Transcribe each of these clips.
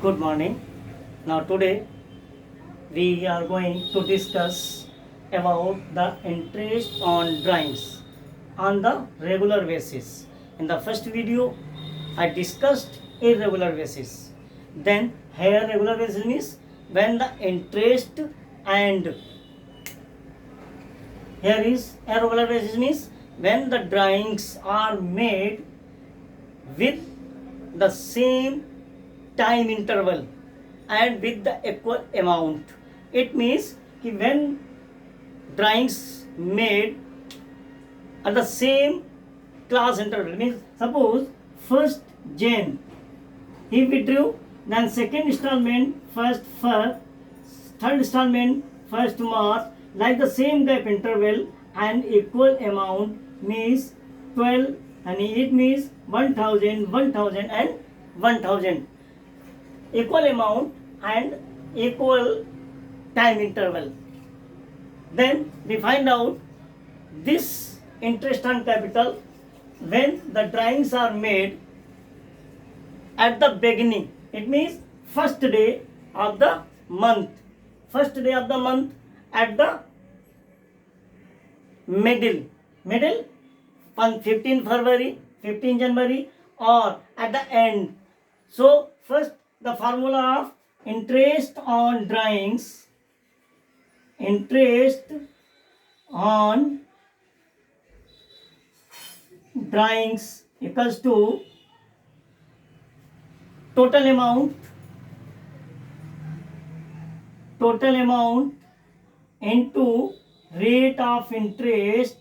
Good morning. Now today we are going to discuss about the interest on drawings on the regular basis. In the first video I discussed irregular basis. Then here regular basis means when the interest, and here is irregular basis means when the drawings are made with the same time interval and with the equal amount. It means when drawings made at the same class interval, means suppose first Jan he withdrew, then second installment first Feb, third installment first March, like the same gap interval and equal amount means 12, and it means 1000, 1000 and 1000. Equal amount and equal time interval. Then we find out this interest on capital when the drawings are made at the beginning. It means first day of the month. First day of the month at the middle. 15 February, 15 January, or at the end. So first the formula of interest on drawings, interest on drawings equals to total amount into rate of interest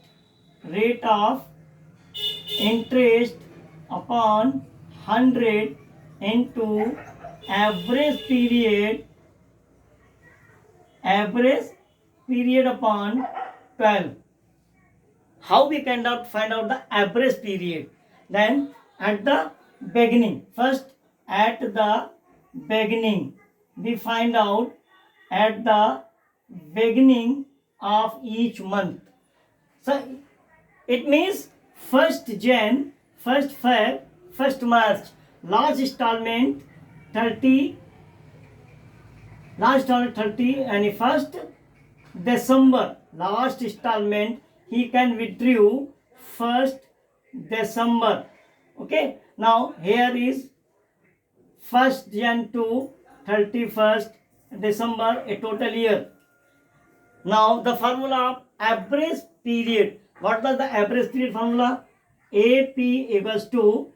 upon 100 into average period upon 12. How we can find out the average period? Then at the beginning, first at the beginning we find out at the beginning of each month. So it means first Jan, first Feb, first March, last installment 30, and first December, last installment he can withdraw first December. Okay, now here is first Jan to 31st December, a total year. Now the formula of average period. What was the average period formula? AP equals to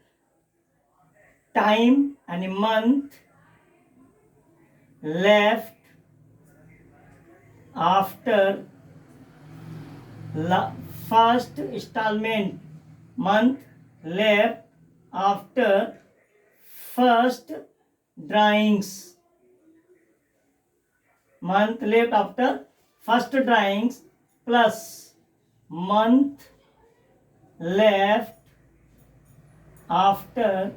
time and a month left after first installment, month left after first drawings, month left after first drawings plus month left after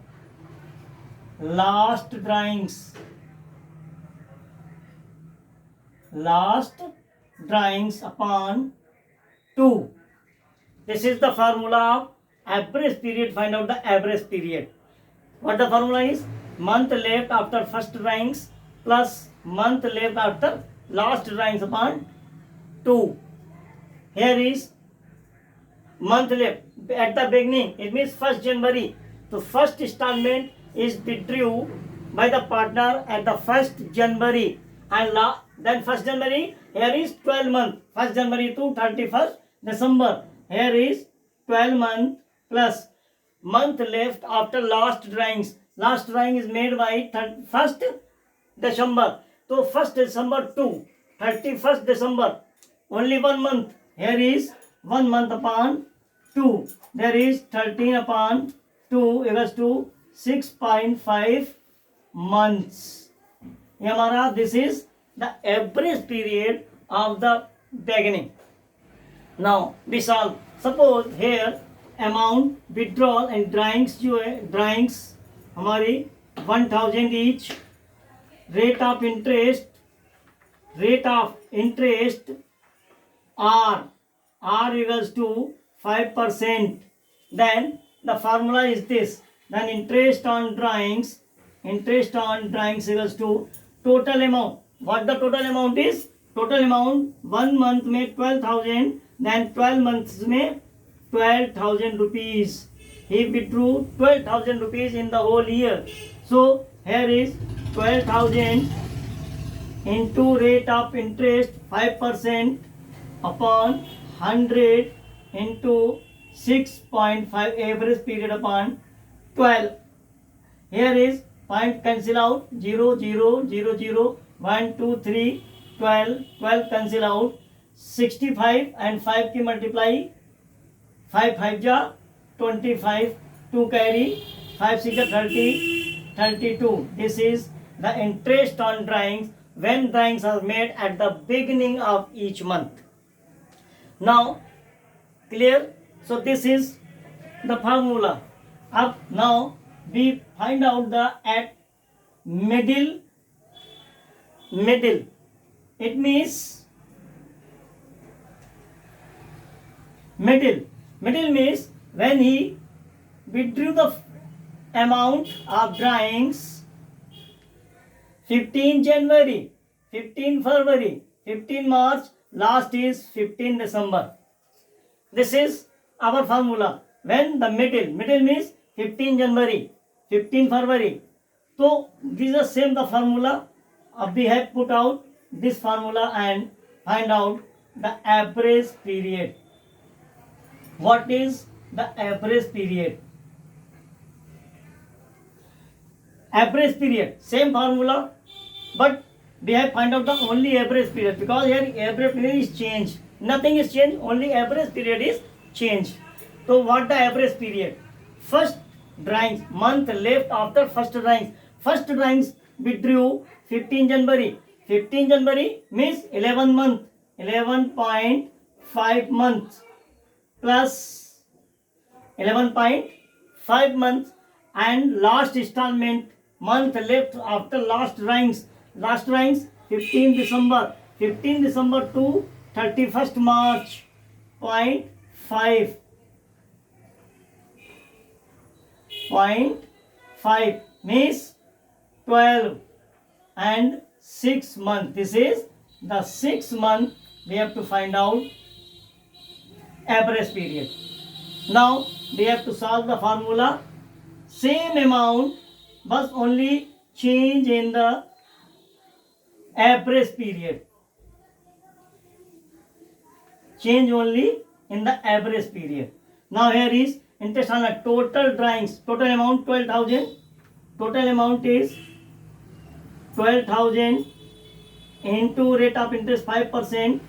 last drawings, upon 2. This is the formula of average period. Find out the average period. What the formula is? Month left after first drawings plus month left after last drawings upon 2. Here is month left at the beginning. It means 1st January. So first installment is withdrawn by the partner at the 1st January, and then 1st January, here is 12 month, 1st January to 31st December. Here is 12 month plus month left after last drawings. Last drawing is made by 1st December. So 1st December to 31st December, only 1 month. Here is 1 month upon 2. There is 13 upon 2 equals to 6.5 months. This is the average period of the beginning. Now we solve. Suppose here amount withdrawal and drawings हमारी 1000 each. Rate of interest R equals to 5%. Then the formula is this. Then interest on drawings interest on drawings equals to total amount. What the total amount is? Total amount 1 month में 12,000, then 12 months में 12,000 rupees. He withdrew 12,000 rupees in the whole year. So here is 12,000 into rate of interest 5% upon 100 into 6.5 average period upon 12. Here is point cancel out 0 0 0 0 1 2 3 12 12 cancel out 65 and 5 की multiply 5 5 जा 25 2 carry 5 6 30 32. This is the interest on drawings when drawings are made at the beginning of each month. Now clear? So this is the formula. Up now we find out the at middle. It means middle means when he withdrew the amount of drawings 15 January, 15 February, 15 March, last is 15 December. This is our formula. When the middle means 15 January, 15 February. So this is the same the formula. We have put out this formula and find out the average period. What is the average period? Average period, same formula, but we have find out the only average period because here average period is changed. Nothing is changed, only average period is changed. So what the average period? First drawings, month left after first drawings. First drawings withdrew 15 January. 15 January means 11 month, 11.5 months plus 11.5 months, and last installment month left after last drawings 15 December to 31st March 0.5 means 12 and 6 months. This is the 6 month. We have to find out average period. Now we have to solve the formula. Same amount but only change in the average period. Change only in the average period. Now here is interest on a total drawings. Total amount 12,000. Total amount is 12,000 into rate of interest 5%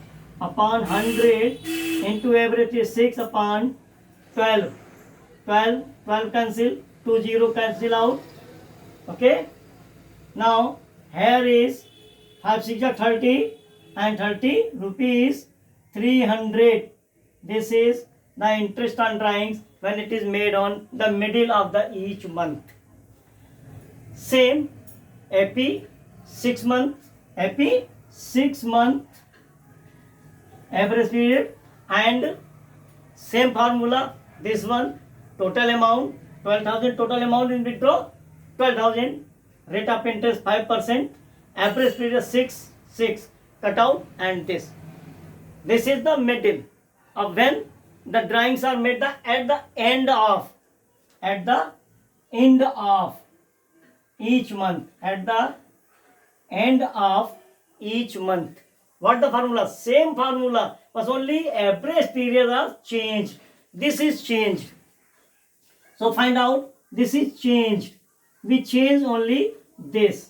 upon 100 into average is 6 upon 12. 12 cancel, 2 0 cancel out. Okay. Now here is 5 6 are 30 and 30 rupees 300. This is the interest on drawings when it is made on the middle of the each month. Same AP 6 month average period, and same formula. This one total amount 12,000, total amount in withdraw 12,000, rate of interest 5%, average period 6 cut out, and this is the middle of when the drawings are made at the end of each month. At the end of each month. What the formula? Same formula, but only average period are changed. This is changed. So find out this is changed. We change only this.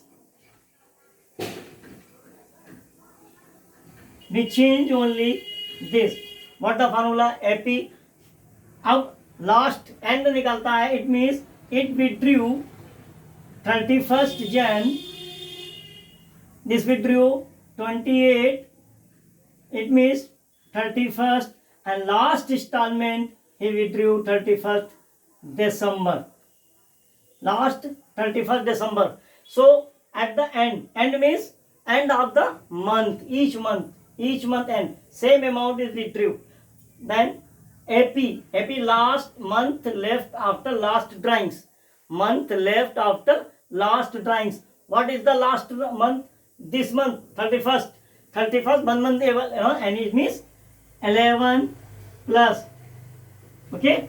We change only this. What the formula? AP. अब last end निकलता है. It means it withdrew 31st Jan. This withdrew 28. It means 31st, and last installment he withdrew 31st December. Last 31st December. So at the end means end of the month, each month end, same amount is withdrew. Then AP last month left after last drawings. Month left after last drawings. What is the last month? This month, 31st. 31st, 1 month, and it means 11 plus. Okay?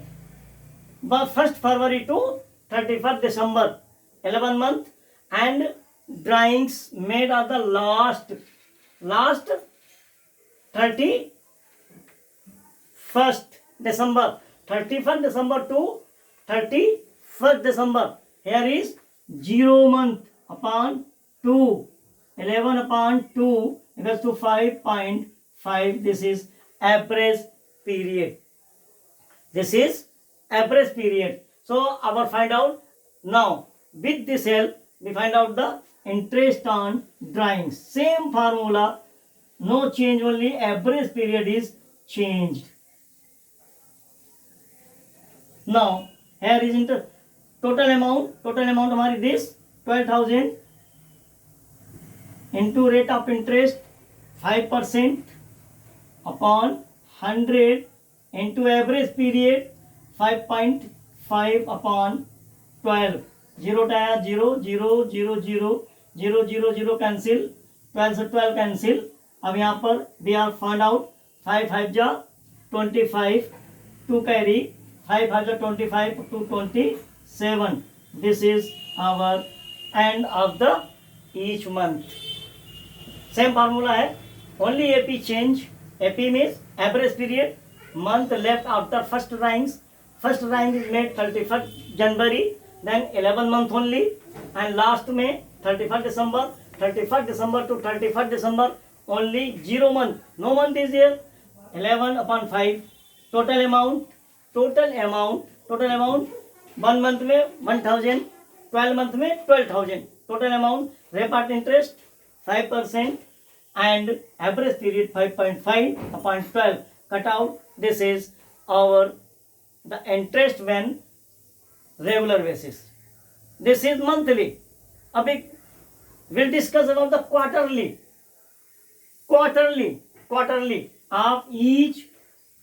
But 1st February to 31st December, 11 month, and drawings made are the last 31st December, 31st December to 31st December. Here is 0 month upon 2, 11 upon 2 equals to 5.5. This is average period. This is average period. So our find out now with this help we find out the interest on drawings. Same formula, no change, only average period is changed. Now here is total amount हमारी this 12,000 into rate of interest 5% upon 100 into average period 5.5 upon 12. 0 टाया 0 0 0 0 0 0 0 cancel, 12 से 12 cancel. अब यहाँ पर we are find out 5 5 जा 25 2 carry 5 5 जा 25 to 27. This is our end of the each month. Same formula है, only AP change. AP means average period. Month left after first drawings. First drawing is made 31st January, then 11 month only, and last May 31st December. 31st December to 31st December only 0 month. No month is here. 11 upon 5. Total amount 1 month में 1,000, 12 month में 12,000. Total amount repart interest 5% and average period 5.5 upon 12. Cut out. This is our the interest when regular basis. This is monthly. Abhi we'll discuss about the quarterly of each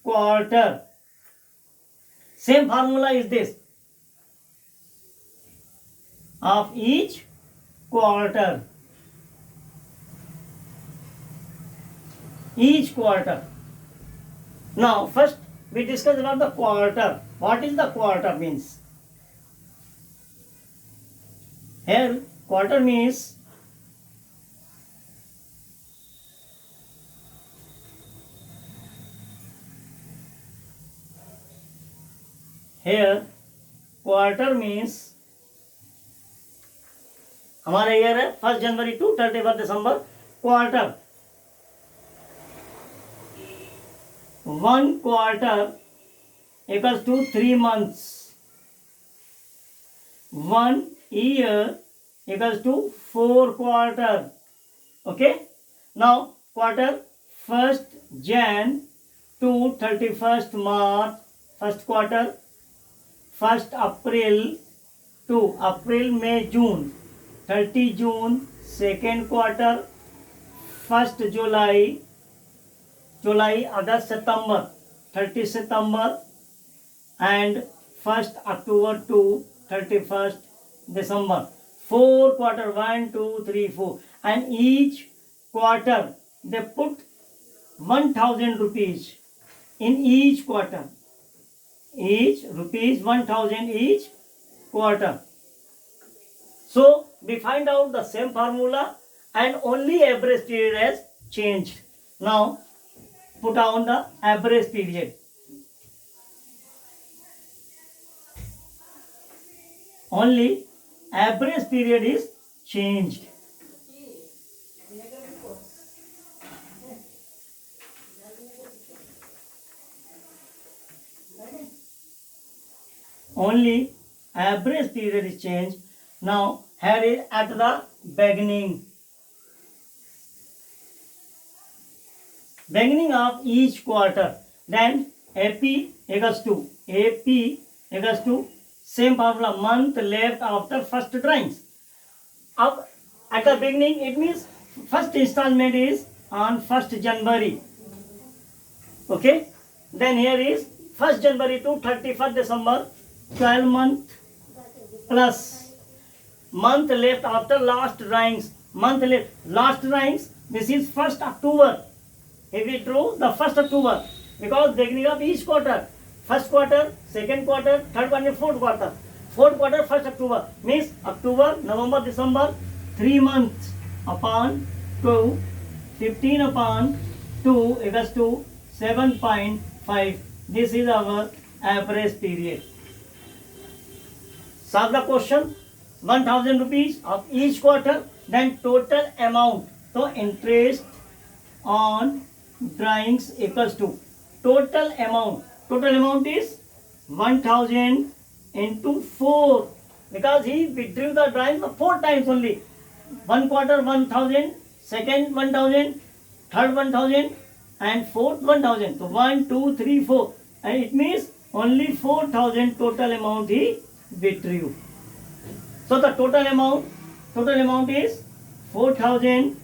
quarter. Same formula is this of each quarter. Now first we discuss about the quarter. What is the quarter means? Here quarter means हमारा year है 1 जनवरी to 31 दिसंबर. Quarter 1 quarter equals to 3 months. 1 year equals to 4 quarter. Okay. Now quarter 1st Jan to 31st March first quarter. 1st April to April May June 30 June second quarter. 1st July August September 30 September and 1st October to 31st December. 4 quarter 1 2 3 4, and each quarter they put 1,000 rupees in each quarter. Each rupees 1,000 each quarter. So we find out the same formula and only average period has changed. Now put on the average period. Only average period is changed. Only average period is changed. Now here is at the beginning of each quarter. Then AP equals to same formula, month left after first drawings. Up at the beginning it means first installment is on 1st January. Okay. Then here is 1st January to 31st December 12 month plus month left after last drawings. Month left, last drawings. This is 1st October. If we drew the 1st October, because beginning of each quarter, first quarter, second quarter, third quarter, fourth quarter. Fourth quarter, 1st October means October, November, December, 3 months upon 2, 15 upon 2 equals to 7.5. This is our average period. Solve the question. 1000 rupees of each quarter, then total amount. So interest on drawings equals to total amount. Total amount is 1000 into 4, because he withdrew the drawings 4 times only. One quarter 1000, second 1000, third 1000, and fourth 1000. So 1, 2, 3, 4, and it means only 4000 total amount he withdrew. So the total amount is 4000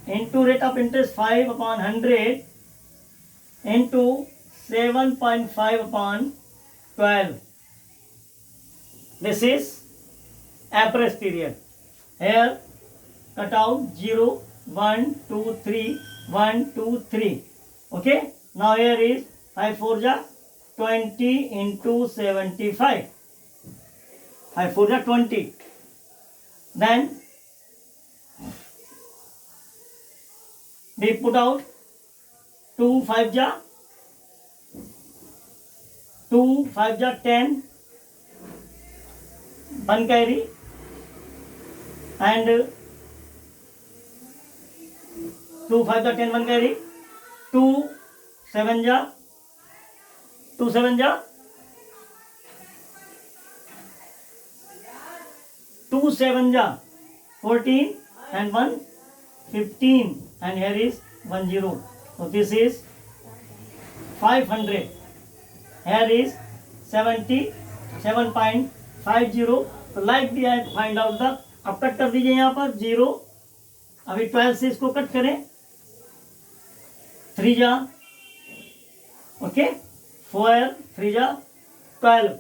into rate of interest 5 upon 100 into 7.5 upon 12. This is average period. Here cut out 0, 1, 2, 3, 1, 2, 3. Okay. Now here is 5 4 ja 20 into 75. 5 4 ja 20. Then we put out 2 5 ja 10, 1 carry, and 2 5 ja 10, 1 carry, 2 7 ja 2 7 ja 2 7 ja 14, and 1 15, and here is 1 0. So this is 500. Here is 77.50. So like the I find out the, अब cut कर दीजिए यहाँ पर 0. अभी 12 से इसको cut करें, 3 जा, ओके, 4 3 जा 12,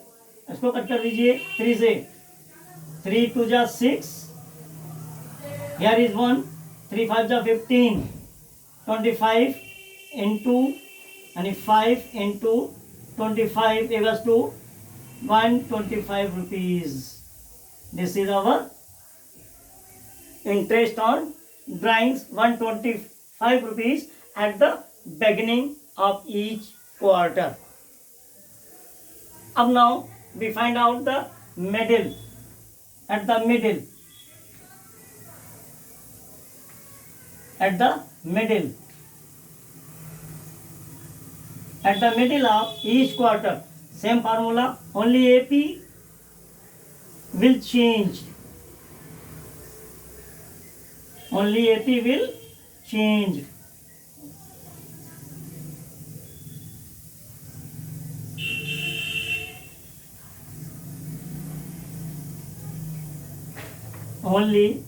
इसको कट कर दीजिए 3 से, 3 2 जा 6, here is 1, 3 5 जा 15, 25 into and 5 into 25 equals to 125 rupees. This is our interest on drawings, 125 rupees at the beginning of each quarter. Up now we find out the middle. At the middle. At the middle. At the middle of each quarter, same formula, only AP will change. Only AP will change. Only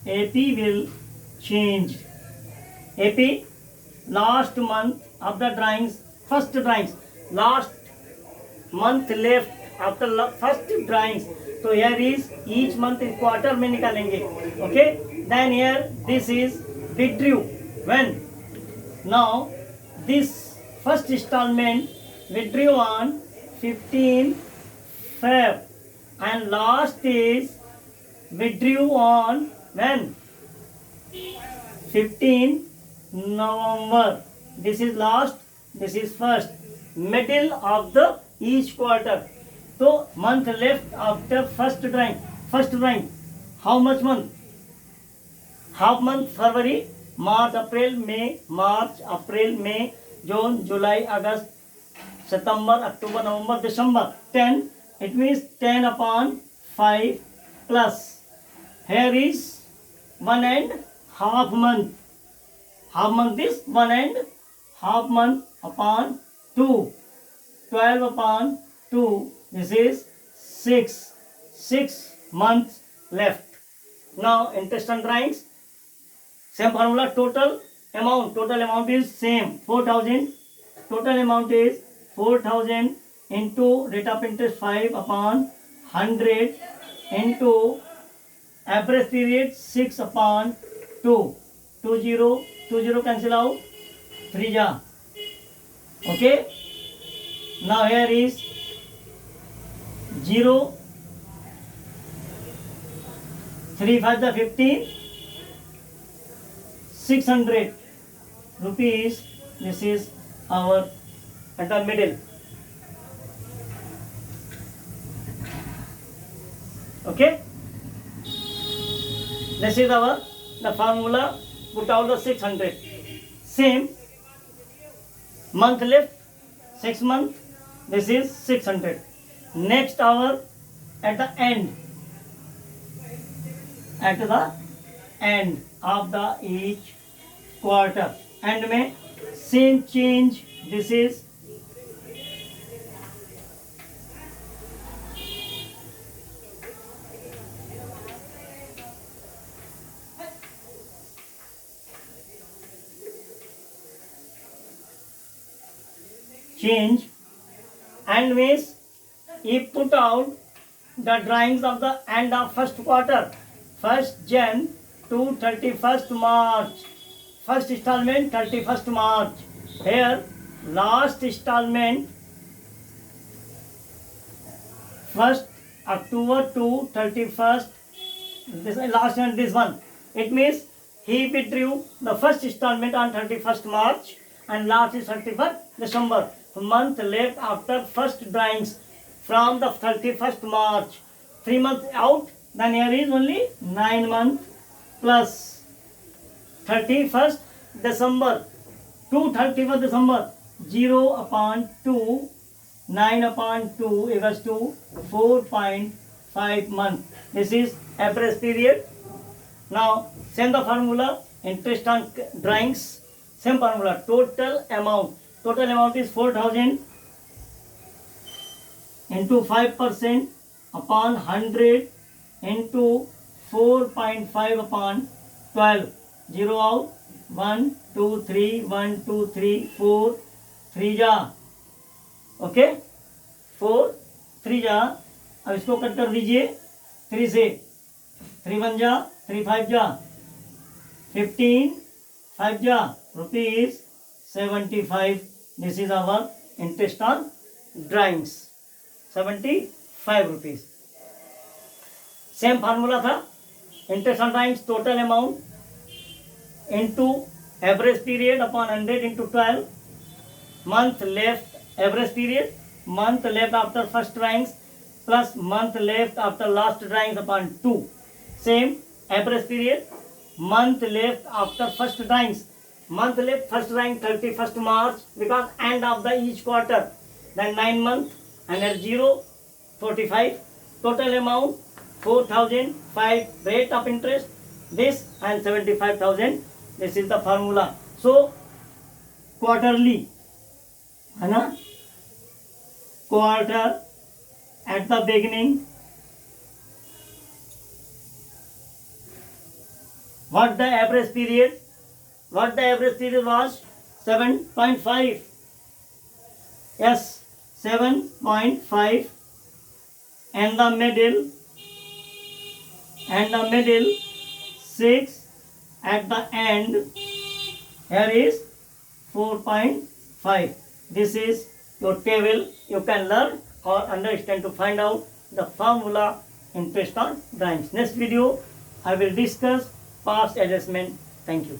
AP will change. AP, last month of the drawings, first drawings, last month left after first drawings. So here is each month in quarter में निकालेंगे. Okay. Then here this is withdrew. When? Now this first installment withdrew on 15 Feb, and last is withdrew on when? 15 November. This is last, this is first. Middle of the each quarter. So month left after first drawing. First drawing. How much month? Half month February, March, April, May, June, July, August, September, October, November, December. 10. It means 10 upon 5 plus. Here is 1 and half month. Half month is 1 and half month upon 2. 12 upon 2. This is 6. 6 months left. Now interest on drawings. Same formula. Total amount is same. 4000. Total amount is 4000 into rate of interest 5 upon 100 into Average period 6 upon 2. 2 cancel out. 3 ja. Okay. Now here is 0. 3 5 the 15. 600 rupees. This is our at the middle. Okay. This is our the formula. Put out the 600. Same month left, 6 months. This is 600. Next hour at the end. At the end of the each quarter. And may same change. This is change, and means he put out the drawings of the end of first quarter, 1st Jan to 31st March. First installment 31st March. Here last installment 1st October to 31st. This last and this one. It means he withdrew the first installment on 31st March and last is 31st December. Month left after first drawings from the 31st March. 3 months out, then here is only 9 months plus 31st December to 31st December. 0 upon 2, 9 upon 2 equals to 4.5 months. This is average period. Now same the formula, interest on drawings, same formula, total amount. Total amount is 4,000 into 5% upon 100 into 4.5 upon 12. 0 out. 1, 2, 3, 1, 2, 3, 4, 3 जा. Okay 4, 3 जा. अब इसको cut कर दीजिए 3 से. 3 1 जा, 3 5 जा, 15 5 जा, rupees 75. This is our interest on drawings. 75 rupees. Same formula था. Interest on drawings total amount into average period upon 100 into 12. Month left average period. Month left after first drawings plus month left after last drawings upon 2. Same average period. Month left after first drawings. Month left first drawing 31st March because end of the each quarter. Then 9 months and at 0, 45. Total amount 4,005. Rate of interest this and 75,000. This is the formula. So quarterly, है ना? Quarter at the beginning. What the average period? What the average period was? 7.5. Yes, 7.5. And the middle 6. At the end, here is 4.5. This is your table. You can learn or understand to find out the formula interest on drawings. Next video, I will discuss past adjustment. Thank you.